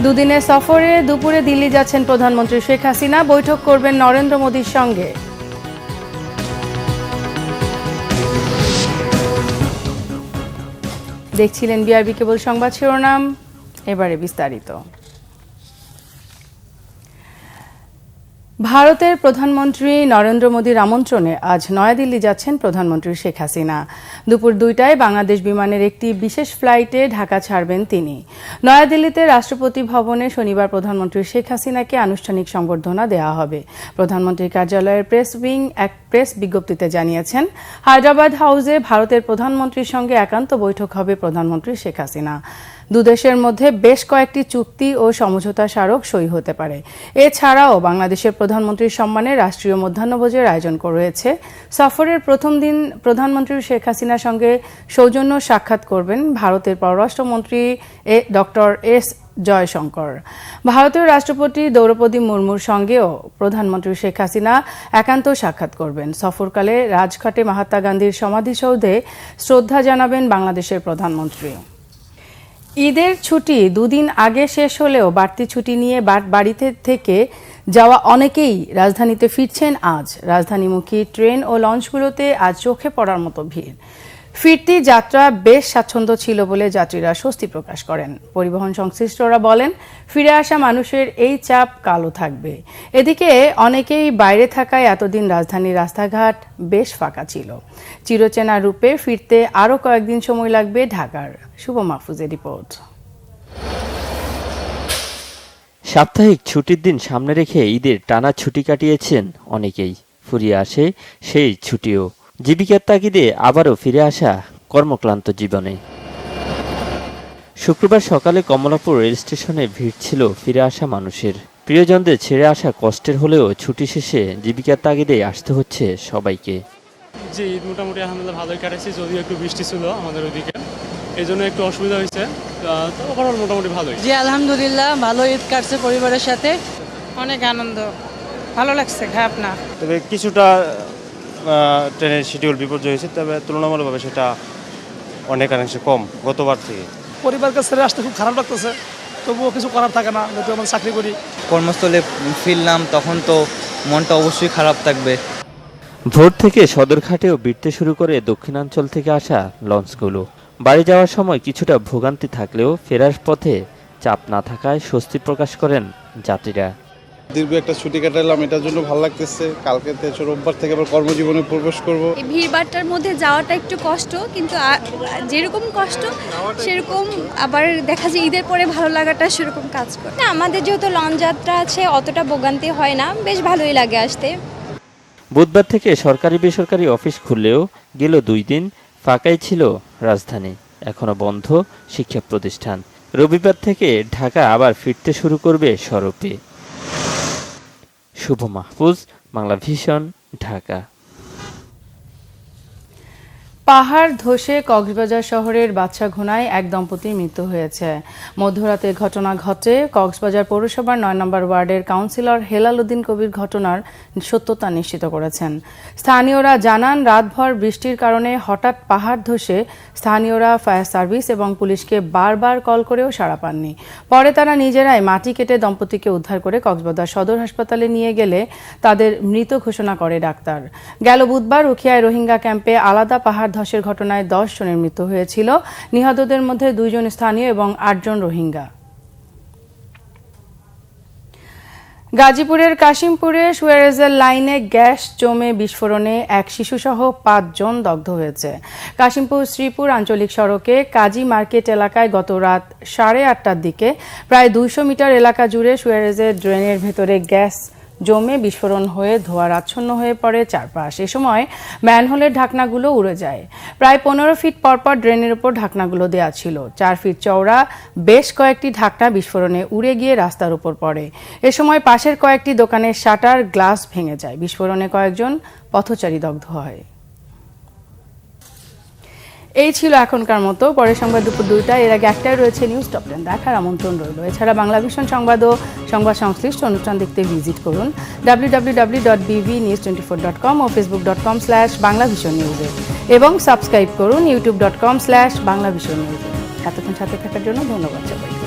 দুদিনের সফরে দুপুরে দিল্লি যাচ্ছেন প্রধানমন্ত্রী শেখ হাসিনা, বৈঠক করবেন নরেন্দ্র মোদির সঙ্গে। দেখছিলেন বিআরবি কেবল সংবাদ শিরোনাম, এবারে বিস্তারিত। ভারতের প্রধানমন্ত্রী নরেন্দ্র মোদির আমন্ত্রণে আজ নয়াদিল্লি যাচ্ছেন প্রধানমন্ত্রী শেখ হাসিনা। দুপুর 2টায় বাংলাদেশ বিমানের একটি বিশেষ ফ্লাইটে ঢাকা ছাড়বেন তিনি। নয়াদিল্লিতে রাষ্ট্রপতি ভবনে শনিবার প্রধানমন্ত্রী শেখ হাসিনাকে আনুষ্ঠানিক সংবর্ধনা দেওয়া হবে। প্রধানমন্ত্রীর কার্যালয়ের প্রেস উইং এক প্রেস বিজ্ঞপ্তিতে জানিয়েছেন, হায়দ্রাবাদ হাউসে ভারতের প্রধানমন্ত্রীর সঙ্গে একান্ত বৈঠক হবে প্রধানমন্ত্রী শেখ হাসিনা। দুদেশের মধ্যে বেশ কয়েকটি চুক্তি ও সমঝোতা স্মারক সই হতে পারে। এছাড়াও বাংলাদেশের প্রধানমন্ত্রীর সম্মানে রাষ্ট্রীয় মধ্যাহ্নভোজের আয়োজন রয়েছে। সফরের প্রথম দিন প্রধানমন্ত্রী শেখ হাসিনার সঙ্গে সৌজন্য সাক্ষাৎ করবেন ভারতের পররাষ্ট্রমন্ত্রী ডক্টর এস জয়শঙ্কর। ভারতীয় রাষ্ট্রপতি দ্রৌপদী মুর্মুর সঙ্গেও প্রধানমন্ত্রী শেখ হাসিনা একান্ত সাক্ষাৎ করবেন। সফরকালে রাজঘাটে মহাত্মা গান্ধীর সমাধিসৌধে শ্রদ্ধা জানাবেন বাংলাদেশের প্রধানমন্ত্রী। ঈদের ছুটি দুদিন আগে শেষ হলেও বাড়তি ছুটি নিয়ে বাড়িতে থেকে যাওয়া অনেকেই রাজধানীতে ফিরছেন আজ। রাজধানীমুখী ট্রেন ও লঞ্চগুলোতে আজ চোখে পড়ার মতো ভিড়। ফিরতি যাত্রা বেশ স্বাচ্ছন্দ্য ছিল বলে যাত্রীরা স্বস্তি প্রকাশ করেন। পরিবহন সংশ্লিষ্টরা বলেন, ফিরে আসা মানুষের এই চাপ কালও থাকবে। এদিকে অনেকেই বাইরে থাকায় এতদিন রাজধানীর রাস্তাঘাট বেশ ফাঁকা ছিল। চিরচেনা রূপে ফিরতে আরও কয়েকদিন সময় লাগবে ঢাকার। শুভ মাহফুজের রিপোর্ট। সাপ্তাহিক ছুটির দিন সামনে রেখে ঈদের টানা ছুটি কাটিয়েছেন অনেকেই। ফুরিয়ে আসে সেই ছুটিও, জীবিকার তাগিদে আবারও ফিরে আসা কর্মক্লান্ত জীবনে। শুক্রবার সকালে কমলাপুর রেল স্টেশনে ভিড় ছিল ফিরে আসা মানুষের। প্রিয়জনদের ছেড়ে আসা কষ্টের হলেও ছুটি শেষে জীবিকার তাগিদে আসতে হচ্ছে সবাইকে। যে ঈদ মোটামুটি আলহামদুলিল্লাহ ভালোই কাটাইছি, যদিও একটু বৃষ্টি ছিল আমাদের ওইদিকে, এই জন্য একটু অসুবিধা হয়েছে। তো ওভারঅল মোটামুটি ভালোই। জি আলহামদুলিল্লাহ ভালো ঈদ কাটছে পরিবারের সাথে, অনেক আনন্দ, ভালো লাগছে, খারাপ না। তবে কিছুটা ট্রেনের শিডিউল বিপর্যয় হয়েছে, তবে তুলনামূলকভাবে সেটা অনেকাংশে কম গতবার থেকে। পরিবারকে ছেড়ে আসতে খুব খারাপ লাগতেছে, তবুও কিছু করার থাকে না, যেহেতু আমরা চাকরি করি। কর্মস্থলে ফিরলাম তখন তো মনটা অবশ্যই খারাপ থাকবে। ভোর থেকে সদরঘাটেও ভিড়তে শুরু করে দক্ষিণাঞ্চল থেকে আসা লঞ্চগুলো। বাড়ি যাওয়ার সময় কিছুটা ভোগান্তি থাকলেও ফেরার পথে চাপ না থাকায় স্বস্তি প্রকাশ করেন যাত্রীরা। দীর্ঘ একটা ছুটি কাটালাম, এটার জন্য ভালো লাগতেছে। কালকে রোববার থেকে আবার কর্মজীবনে প্রবেশ করব। এই ভিড়ভাট্টার মধ্যে যাওয়াটা একটু কষ্ট, কিন্তু যেরকম কষ্ট সেরকম আবার দেখা যায় ঈদের পরে ভালো লাগাটা সেরকম কাজ করে না। আমাদের যেহেতু লঞ্চ যাত্রা আছে, অতটা ভোগান্তি হয় না, বেশ ভালোই লাগে আসতে। বুধবার থেকে সরকারি বেসরকারি অফিস খুললেও গেল 2 দিন ফাঁকাই ছিল রাজধানী। এখনো বন্ধ শিক্ষা প্রতিষ্ঠান। রবিবার থেকে ঢাকা আবার ফিরতে শুরু করবে সড়কে। শুভ মাহফুজ, বাংলা ভিশন, ঢাকা। পাহাড় ধসে কক্সবাজার শহরের বাদশাঘোনায় এক দম্পতির মৃত্যু হয়েছে। মধ্যরাতে ঘটনা ঘটে। কক্সবাজার পৌরসভার 9 নম্বর ওয়ার্ডের কাউন্সিলর হেলাল উদ্দিন কবির ঘটনার সত্যতা নিশ্চিত করেছেন। স্থানীয়রা জানান, রাতভর বৃষ্টির কারণে হঠাৎ পাহাড় ধসে স্থানীয়রা ফায়ার সার্ভিস এবং পুলিশকে বারবার কল করেও সাড়া পাননি। পরে তারা নিজেরাই মাটি কেটে দম্পতিকে উদ্ধার করে কক্সবাজার সদর হাসপাতালে নিয়ে গেলে তাদের মৃত ঘোষণা করে ডাক্তার। গেল বুধবার উখিয়ায় রোহিঙ্গা ক্যাম্পে আলাদা পাহাড় ধসের ঘটনায় 10 জনের মৃত্যু হয়েছিল। নিহতদের মধ্যে 2 জন স্থানীয় এবং 8 জন রোহিঙ্গা। গাজীপুরের কাশিমপুরে সুয়ারেজের লাইনে গ্যাস জমে বিস্ফোরণে এক শিশুসহ 5 জন দগ্ধ হয়েছে। কাশিমপুর শ্রীপুর আঞ্চলিক সড়কে কাজী মার্কেট এলাকায় গত রাত 8:30টার দিকে প্রায় 200 মিটার এলাকা জুড়ে সুয়ারেজের ড্রেনের ভেতরে গ্যাস জমে বিস্ফোরণ হয়ে ধোঁয়ার আচ্ছন্ন হয়ে পড়ে চারপাশ। এ সময় ম্যানহোলের ঢাকনাগুলো উড়ে যায়। প্রায় 15 ফিট পরপর ড্রেনের উপর ঢাকনাগুলো দেওয়া ছিল। 4 ফিট চওড়া বেশ কয়েকটি ঢাকনা বিস্ফোরণে উড়ে গিয়ে রাস্তার উপর পড়ে। এ সময় পাশের কয়েকটি দোকানের শাটার গ্লাস ভেঙে যায়। বিস্ফোরণে কয়েকজন পথচারী দগ্ধ হয়। এই ছিল এখনকার মতো। পরের সংবাদ দুপুর 2টায়। এর আগে একটাই রয়েছে নিউজ টপ 10 দেখার আমন্ত্রণ রইল। এছাড়া বাংলা ভিশন সংবাদ ও সংবাদ সংশ্লিষ্ট অনুষ্ঠান দেখতে ভিজিট করুন www.bvnews24.com ও facebook.com/banglavisionnews এবং সাবস্ক্রাইব করুন youtube.com/banglavisionnews। এতক্ষণ সাথে থাকার জন্য ধন্যবাদ সবাইকে।